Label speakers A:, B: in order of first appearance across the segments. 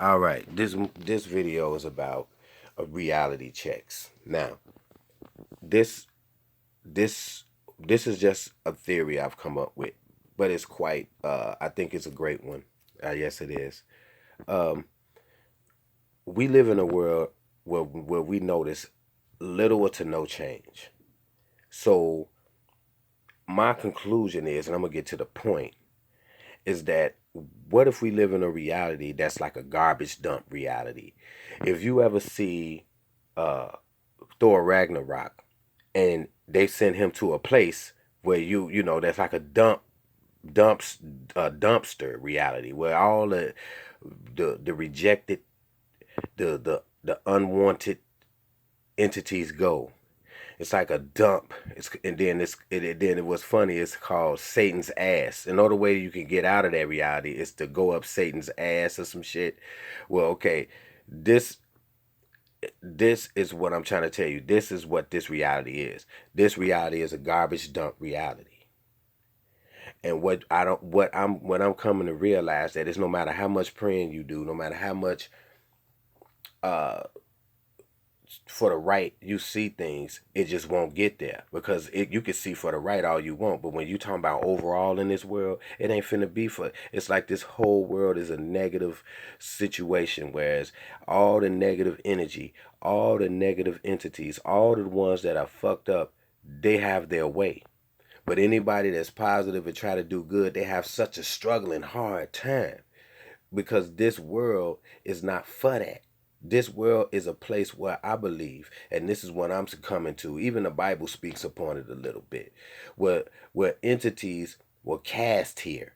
A: All right, this video is about reality checks. Now, this this this is just a theory I've come up with, but it's quite. I think it's a great one. Yes, it is. Um, we live in a world where we notice little or to no change. So my conclusion is, and I'm gonna get to the point, is that what if we live in a reality that's like a garbage dump reality? If you ever see uh Thor Ragnarok, and they send him to a place where you know that's like a dumpster reality where all the rejected the unwanted entities go. It's like a dump. Then it was funny. It's called Satan's ass. Another way you can get out of that reality is to go up Satan's ass or some shit. Well, okay, this this is what I'm trying to tell you. This is what this reality is. This reality is a garbage dump reality. And what I'm coming to realize that is no matter how much praying you do, no matter how much uh for the right you see things, it just won't get there because you can see for the right all you want, but when you talking about overall in this world, it ain't finna be for. It's like this whole world is a negative situation, whereas all the negative energy, all the negative entities, all the ones that are fucked up, they have their way. But anybody that's positive and try to do good, they have such a struggling hard time because this world is not for that. This world is a place where I believe, and this is what I'm coming to. Even the Bible speaks upon it a little bit, where entities were cast here,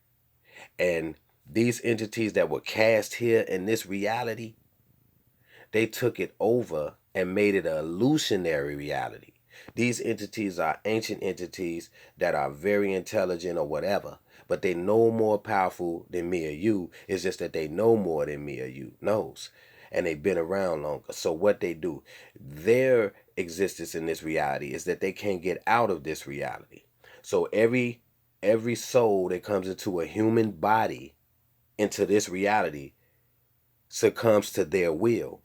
A: and these entities that were cast here in this reality, they took it over and made it an illusionary reality. These entities are ancient entities that are very intelligent or whatever, but they no more powerful than me or you. It's just that they know more than me or you knows. And they've been around longer. So what they do, their existence in this reality is that they can't get out of this reality. So every soul that comes into a human body into this reality succumbs to their will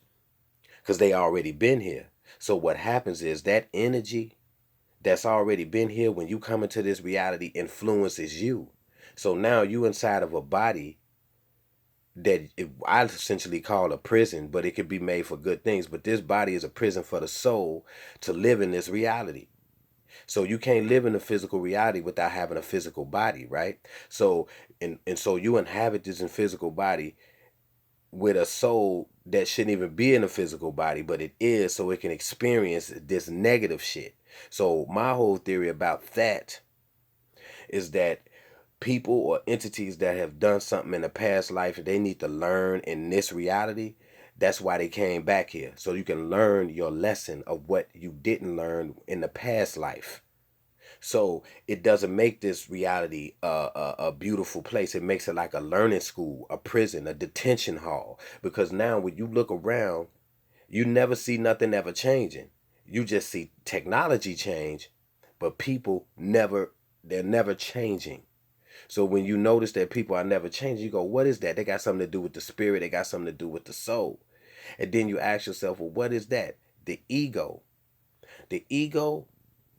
A: because they already been here. So what happens is that energy that's already been here when you come into this reality influences you. So now you inside of a body that I essentially call a prison, but it could be made for good things. But this body is a prison for the soul to live in this reality. So you can't live in a physical reality without having a physical body, right? So and so you inhabit this in physical body with a soul that shouldn't even be in a physical body, but it is, so it can experience this negative shit. So my whole theory about that is that people or entities that have done something in a past life, they need to learn in this reality. That's why they came back here, so you can learn your lesson of what you didn't learn in the past life. So it doesn't make this reality a beautiful place. It makes it like a learning school, a prison, a detention hall. Because now when you look around, you never see nothing ever changing. You just see technology change, but people never, they're never changing. So when you notice that people are never changing, you go, what is that? They got something to do with the spirit. They got something to do with the soul. And then you ask yourself, well, what is that? The ego. The ego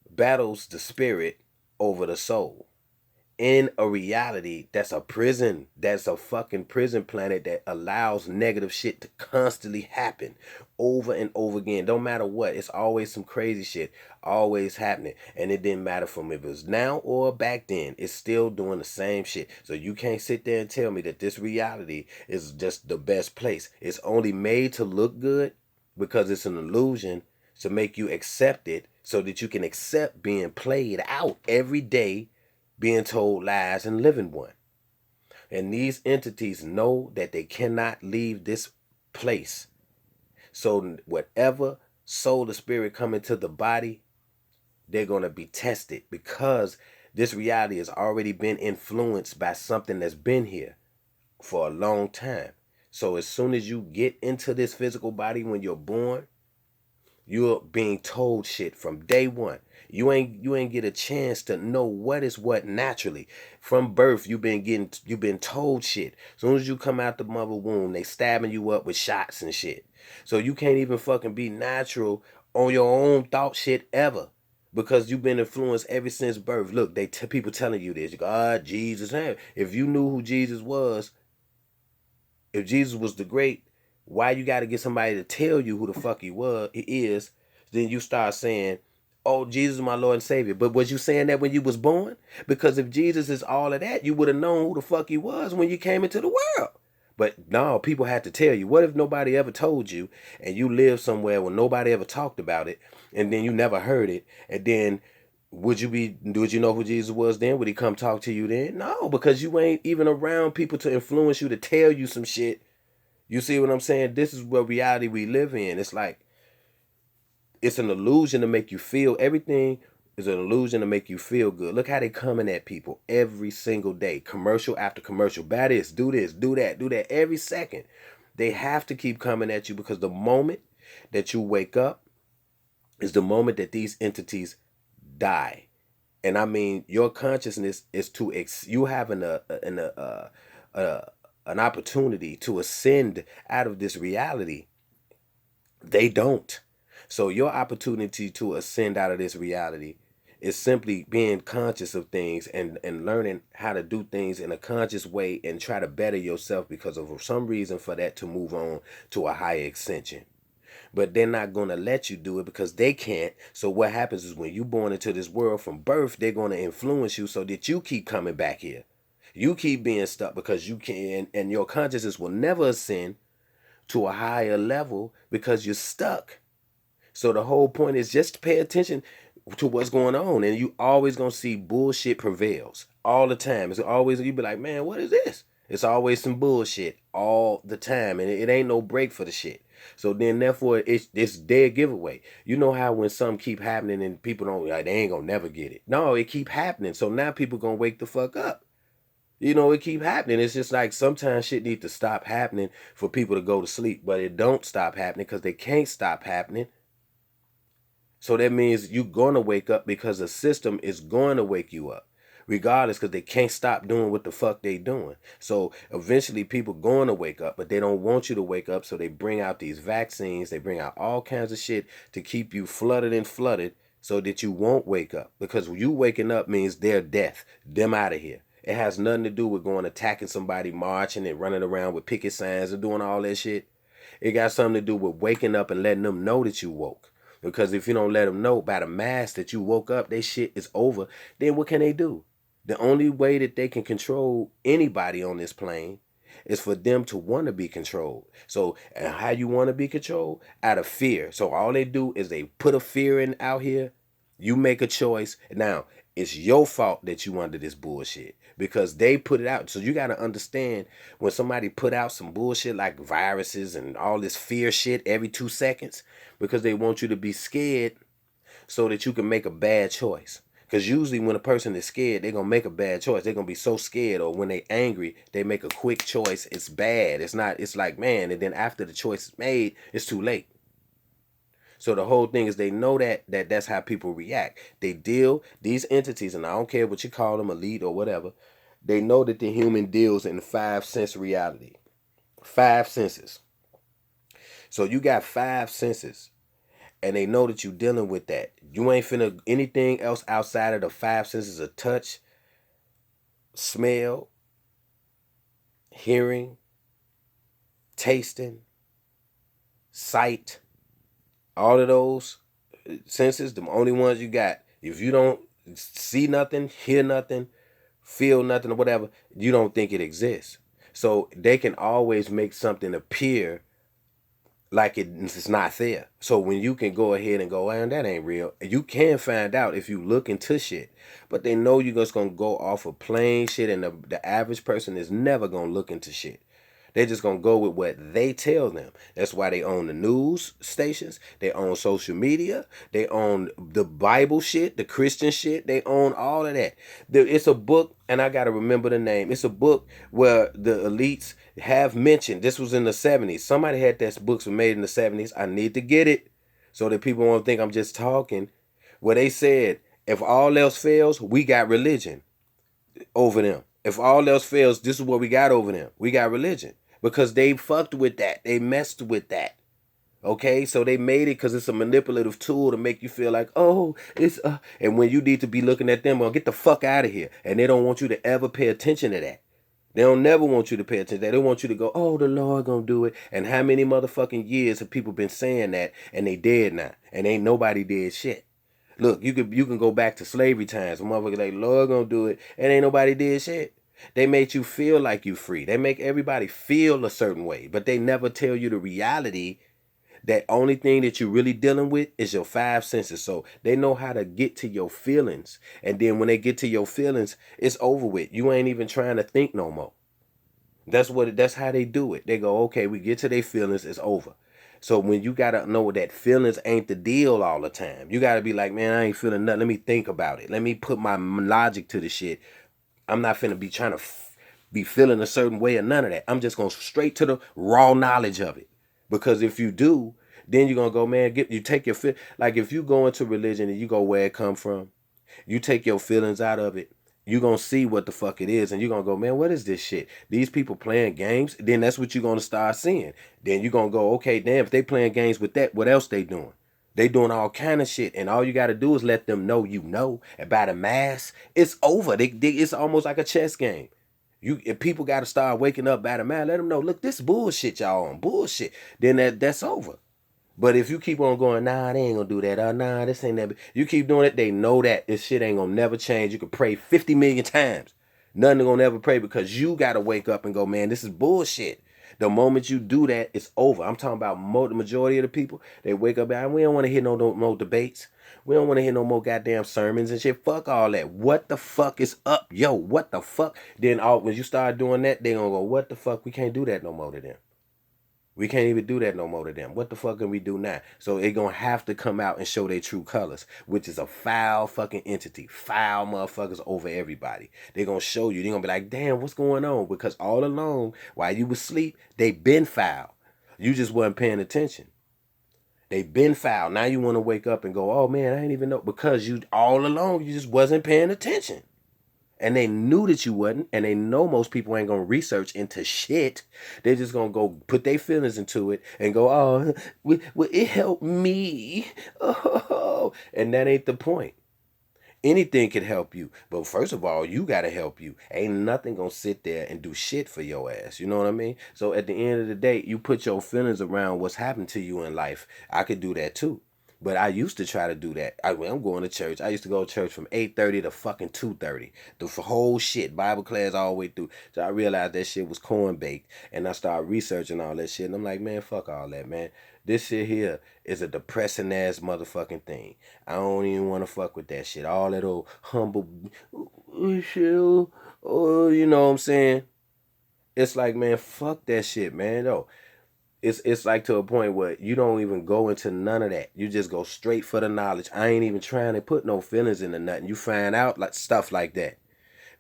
A: battles the spirit over the soul in a reality that's a prison, that's a fucking prison planet that allows negative shit to constantly happen over and over again. Don't matter what, it's always some crazy shit always happening, and it didn't matter from if it was now or back then, it's still doing the same shit. So you can't sit there and tell me that this reality is just the best place. It's only made to look good because it's an illusion to make you accept it so that you can accept being played out every day, being told lies and living one. And these entities know that they cannot leave this place. So whatever soul or spirit come into the body, they're going to be tested because this reality has already been influenced by something that's been here for a long time. So as soon as you get into this physical body when you're born, You're being told shit from day one. You ain't get a chance to know what is what naturally. From birth, you've been told shit. As soon as you come out the mother womb, they stabbing you up with shots and shit. So you can't even fucking be natural on your own thought shit ever. Because you've been influenced ever since birth. Look, people telling you this. You go, Jesus. Hey, if you knew who Jesus was, if Jesus was the great, why you got to get somebody to tell you who the fuck he is? Then you start saying, "Oh, Jesus is my Lord and Savior." But was you saying that when you was born? Because if Jesus is all of that, you would have known who the fuck he was when you came into the world. But no, people had to tell you. What if nobody ever told you, and you live somewhere where nobody ever talked about it, and then you never heard it, and then would you know who Jesus was then? Would he come talk to you then? No, because you ain't even around people to influence you to tell you some shit. You see what I'm saying? This is what reality we live in. It's like it's an illusion to make you feel everything is an illusion to make you feel good. Look how they coming at people every single day. Commercial after commercial. Buy this, do that every second. They have to keep coming at you because the moment that you wake up is the moment that these entities die. And I mean, your consciousness is you having an opportunity to ascend out of this reality. They don't. So your opportunity to ascend out of this reality is simply being conscious of things and learning how to do things in a conscious way and try to better yourself because of some reason for that to move on to a higher extension. But they're not going to let you do it because they can't. So what happens is when you're born into this world from birth, they're going to influence you so that you keep coming back here. You keep being stuck because you can, and your consciousness will never ascend to a higher level because you're stuck. So the whole point is just pay attention to what's going on, and you always gonna see bullshit prevails all the time. It's always you be like, man, what is this? It's always some bullshit all the time, and it ain't no break for the shit. So then, therefore, it's dead giveaway. You know how when something keep happening and people don't like, they ain't gonna never get it. No, it keep happening. So now people gonna wake the fuck up. You know, it keep happening. It's just like sometimes shit need to stop happening for people to go to sleep, but it don't stop happening because they can't stop happening. So that means you're going to wake up because the system is going to wake you up regardless because they can't stop doing what the fuck they doing. So eventually people going to wake up, but they don't want you to wake up. So they bring out these vaccines. They bring out all kinds of shit to keep you flooded so that you won't wake up because you waking up means their death, them out of here. It has nothing to do with going attacking somebody, marching and running around with picket signs and doing all that shit. It got something to do with waking up and letting them know that you woke. Because if you don't let them know by the mass that you woke up, their shit is over, then what can they do? The only way that they can control anybody on this plane is for them to want to be controlled. So how you want to be controlled? Out of fear. So all they do is they put a fear in out here. You make a choice. Now, it's your fault that you under this bullshit because they put it out. So you got to understand when somebody put out some bullshit like viruses and all this fear shit every 2 seconds because they want you to be scared so that you can make a bad choice. Because usually when a person is scared, they're going to make a bad choice. They're going to be so scared, or when they angry, they make a quick choice. It's bad. It's not, it's like, man, and then after the choice is made, it's too late. So the whole thing is they know that's how people react. They deal, these entities, and I don't care what you call them, elite or whatever, they know that the human deals in 5 sense reality. 5 senses. So you got 5 senses. And they know that you dealing with that. You ain't finna anything else outside of the 5 senses of touch, smell, hearing, tasting, sight. All of those senses, the only ones you got. If you don't see nothing, hear nothing, feel nothing or whatever, you don't think it exists. So they can always make something appear like it's not there. So when you can go ahead and go, man, that ain't real. You can find out if you look into shit. But they know you're just going to go off of plain shit, and the average person is never going to look into shit. They're just going to go with what they tell them. That's why they own the news stations. They own social media. They own the Bible shit, the Christian shit. They own all of that. It's a book, and I got to remember the name. It's a book where the elites have mentioned, this was in the 70s. Somebody had that books were made in the 70s. I need to get it. So that people won't think I'm just talking. Well, they said, if all else fails, we got religion over them. If all else fails, this is what we got over them. We got religion. Because they fucked with that. They messed with that. Okay, so they made it because it's a manipulative tool to make you feel like, oh, it's and when you need to be looking at them, well, get the fuck out of here. And they don't want you to ever pay attention to that. They don't never want you to pay attention. They want you to go, oh, the Lord gonna do it. And how many motherfucking years have people been saying that and they dead now? And ain't nobody did shit. Look, you can go back to slavery times. A motherfucker like, Lord gonna do it, and ain't nobody did shit. They made you feel like you free. They make everybody feel a certain way, but they never tell you the reality. That only thing that you're really dealing with is your five senses. So they know how to get to your feelings. And then when they get to your feelings, it's over with. You ain't even trying to think no more. That's how they do it. They go, okay, we get to their feelings, it's over. So when you gotta know that feelings ain't the deal all the time. You gotta be like, man, I ain't feeling nothing. Let me think about it. Let me put my logic to the shit. I'm not finna be trying to be feeling a certain way or none of that. I'm just going straight to the raw knowledge of it. Because if you do, then you're gonna go, man, you take your feel. Like if you go into religion and you go where it come from, you take your feelings out of it, you're gonna see what the fuck it is, and you're gonna go, man, what is this shit? These people playing games. Then that's what you're gonna start seeing. Then you're gonna go, okay, damn, if they playing games with that, what else they doing? They doing all kind of shit, and all you got to do is let them know you know. And by the mass, it's over. It's almost like a chess game. If people got to start waking up by the mass, let them know. Look, this bullshit y'all on bullshit. Then that's over. But if you keep on going, nah, they ain't gonna do that. Nah, this ain't that. You keep doing it, they know that this shit ain't gonna never change. You can pray 50 million times. Nothing gonna never pray because you gotta wake up and go, man, this is bullshit. The moment you do that, it's over. I'm talking about the majority of the people. They wake up and we don't want to hear no debates. We don't want to hear no more goddamn sermons and shit. Fuck all that. What the fuck is up? Yo, what the fuck? Then when you start doing that, they gonna go, what the fuck? We can't do that no more to them. We can't even do that no more to them. What the fuck can we do now? So they gonna have to come out and show their true colors, which is a foul fucking entity. Foul motherfuckers over everybody. They gonna show you. They gonna be like, damn, what's going on? Because all along, while you was asleep, they been foul. You just wasn't paying attention. They been foul. Now you want to wake up and go, oh man, I ain't even know. Because you all along, you just wasn't paying attention. And they knew that you wasn't, and they know most people ain't gonna research into shit. They're just gonna go put their feelings into it and go, oh, well, it helped me. Oh, and that ain't the point. Anything can help you, but first of all, you gotta help you. Ain't nothing gonna sit there and do shit for your ass. You know what I mean? So at the end of the day, you put your feelings around what's happened to you in life. I could do that too. But I used to try to do that. I'm going to church. I used to go to church from 8:30 to fucking 2:30. The whole shit, Bible class all the way through. So I realized that shit was corn baked. And I started researching all that shit. And I'm like, man, fuck all that, man. This shit here is a depressing ass motherfucking thing. I don't even want to fuck with that shit. All that old humble shit. Oh, you know what I'm saying? It's like, man, fuck that shit, man. No. It's like to a point where you don't even go into none of that. You just go straight for the knowledge. I ain't even trying to put no feelings into nothing. You find out like stuff like that.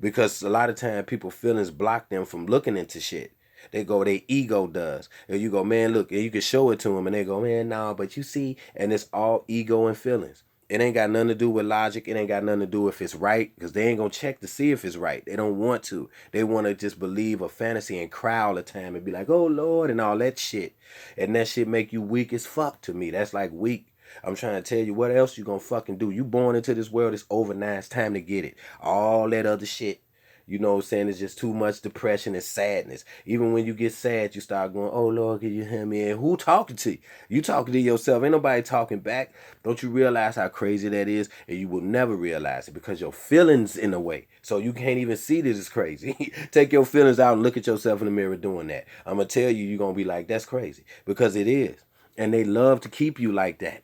A: Because a lot of time people feelings block them from looking into shit. They go, their ego does. And you go, man, look, and you can show it to them and they go, man, nah, but you see, and it's all ego and feelings. It ain't got nothing to do with logic. It ain't got nothing to do if it's right, because they ain't gonna check to see if it's right. They don't want to. They want to just believe a fantasy and cry all the time and be like, oh Lord, and all that shit. And that shit make you weak as fuck to me. That's like weak. I'm trying to tell you, what else you gonna fucking do? You born into this world, it's over now, it's time to get it. All that other shit, you know what I'm saying, it's just too much depression and sadness. Even when you get sad, you start going, oh Lord, can you hear me? And who talking to you? You talking to yourself. Ain't nobody talking back. Don't you realize how crazy that is? And you will never realize it because your feelings in the way. So you can't even see this is crazy. Take your feelings out and look at yourself in the mirror doing that. I'm going to tell you, you're going to be like, that's crazy. Because it is. And they love to keep you like that.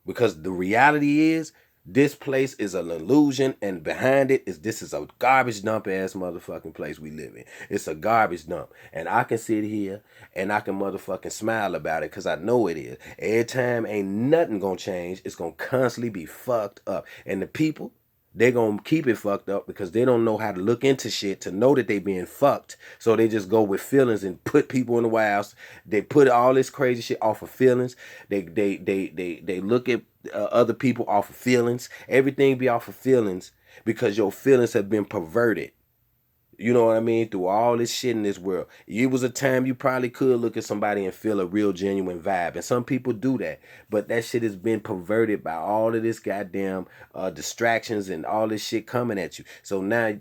A: Because the reality is, this place is an illusion, and behind it this is a garbage dump ass motherfucking place we live in. It's a garbage dump. And I can sit here and I can motherfucking smile about it because I know it is. Every time ain't nothing gonna change. It's gonna constantly be fucked up. And the people, they gonna keep it fucked up because they don't know how to look into shit to know that they being fucked. So they just go with feelings and put people in the White House. They put all this crazy shit off of feelings. They look at other people off of feelings. Everything be off of feelings because your feelings have been perverted. You know what I mean? Through all this shit in this world. It was a time you probably could look at somebody and feel a real genuine vibe. And some people do that. But that shit has been perverted by all of this goddamn distractions and all this shit coming at you. So now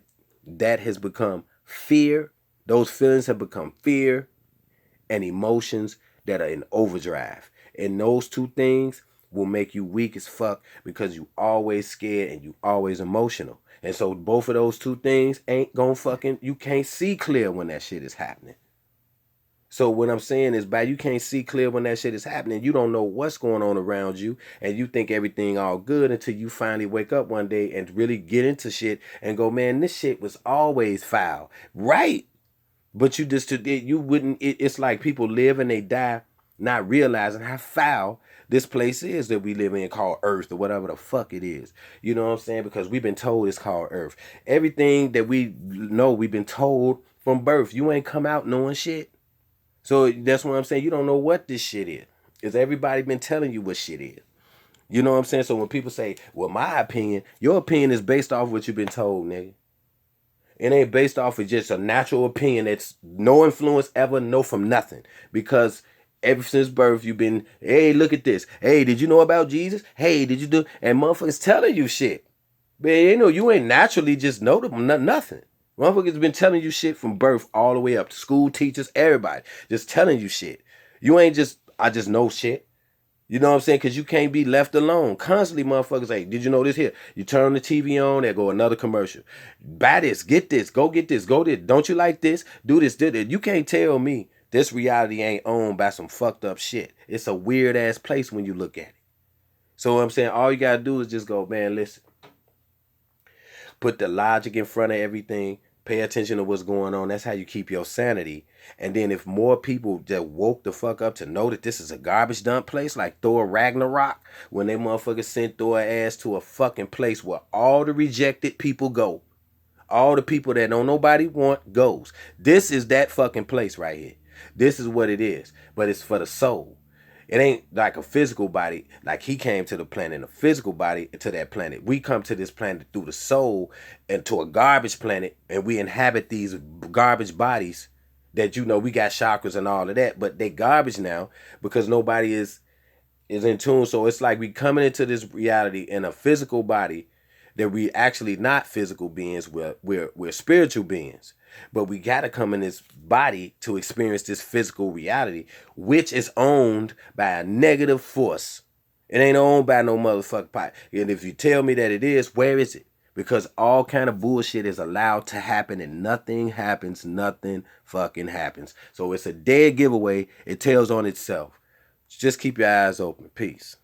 A: that has become fear. Those feelings have become fear and emotions that are in overdrive. And those two things will make you weak as fuck because you always scared and you always emotional. And so both of those two things ain't gonna fucking, you can't see clear when that shit is happening. So what I'm saying is, you can't see clear when that shit is happening. You don't know what's going on around you, and you think everything all good until you finally wake up one day and really get into shit and go, man, this shit was always foul, right? But you just, you wouldn't. It's like people live and they die, not realizing how foul this place is that we live in, called Earth or whatever the fuck it is. You know what I'm saying? Because we've been told it's called Earth. Everything that we know, we've been told from birth. You ain't come out knowing shit. So that's what I'm saying. You don't know what this shit is. Because everybody been telling you what shit is. You know what I'm saying? So when people say, well, my opinion, your opinion is based off what you've been told, nigga. It ain't based off of just a natural opinion that's no influence ever, no from nothing. Because ever since birth, you've been, hey, look at this. Hey, did you know about Jesus? Hey, did you do? And motherfuckers telling you shit. Man, you know, you ain't naturally just know them, nothing. Motherfuckers been telling you shit from birth all the way up to school teachers, everybody. Just telling you shit. You ain't just, I just know shit. You know what I'm saying? Because you can't be left alone. Constantly motherfuckers say, did you know this here? You turn the TV on, there go another commercial. Buy this, get this, go get this, go this. Don't you like this? Do this, do that. You can't tell me this reality ain't owned by some fucked up shit. It's a weird ass place when you look at it. So what I'm saying, all you gotta do is just go, man, listen. Put the logic in front of everything. Pay attention to what's going on. That's how you keep your sanity. And then if more people just woke the fuck up to know that this is a garbage dump place like Thor Ragnarok, when they motherfuckers sent Thor ass to a fucking place where all the rejected people go. All the people that don't nobody want goes. This is that fucking place right here. This is what it is. But it's for the soul. It ain't like a physical body, like he came to the planet, a physical body to that planet. We come to this planet through the soul and to a garbage planet, and we inhabit these garbage bodies that, you know, we got chakras and all of that, but they garbage now because nobody is in tune. So it's like we coming into this reality in a physical body that we actually not physical beings, we're spiritual beings. But we got to come in this body to experience this physical reality, which is owned by a negative force. It ain't owned by no motherfucking pot. And if you tell me that it is, where is it? Because all kind of bullshit is allowed to happen and nothing happens. Nothing fucking happens. So it's a dead giveaway. It tells on itself. Just keep your eyes open. Peace.